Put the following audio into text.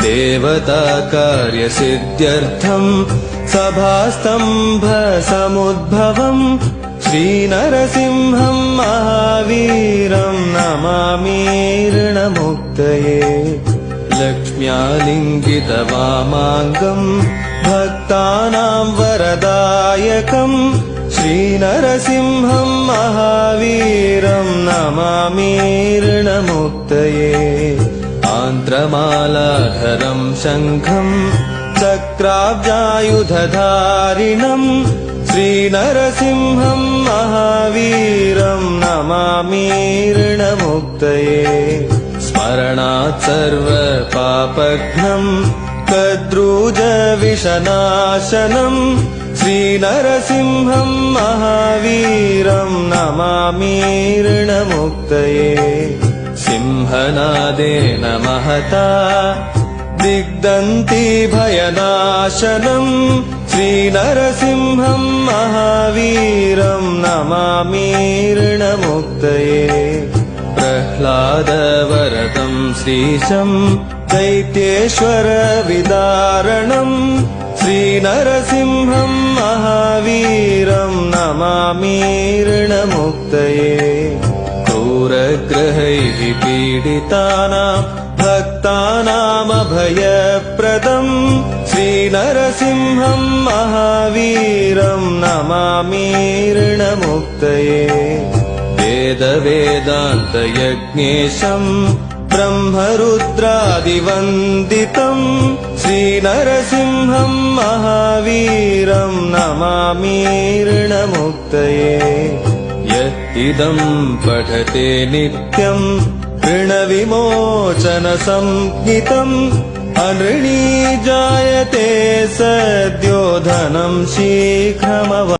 देवता कार्यसिद्ध्यर्थम् सभास्तम्भसमुद्भवम् श्रीनरसिंहम् महावीरम् नमामि ऋणमुक्तये लक्ष्म्यालिङ्गितवामाङ्गम् भक्तानां वरदायकम् श्रीनरसिंहम् महावीरम् नमामि ऋणमुक्तये आन्त्रमालाधरम् शङ्खम् चक्राब्जायुधधारिणम् श्रीनरसिंहम् महावीरम् नमामि ऋणमुक्तये स्मरणात् सर्वपापघ्नम् कद्रूजविषनाशनम् श्रीनरसिंहम् महावीरम् नमामि ऋणमुक्तये सिंहनादेन महता दिग्दन्ति भयनाशनम् श्रीनरसिंहम् महावीरम् नमामि ऋणमुक्तये प्रह्लादवरदम् श्रीशम् दैत्येश्वरविदारणम् श्रीनरसिंहम् महावीरम् नमामि ऋणमुक्तये क्रूरग्रहैः पीडितानां भक्तानामभयप्रदम् श्रीनरसिंहम् महावीरम् नमामि ऋणमुक्तये वेदवेदान्तयज्ञेशम् ब्रह्मरुद्रादिवन्दितम् श्रीनरसिंहम् महावीरम् नमामि ऋणमुक्तये यद् पठते नित्यम् ऋणविमोचनसंज्ञितम् अनृणी जायते सद्यो धनम् शीघ्रमव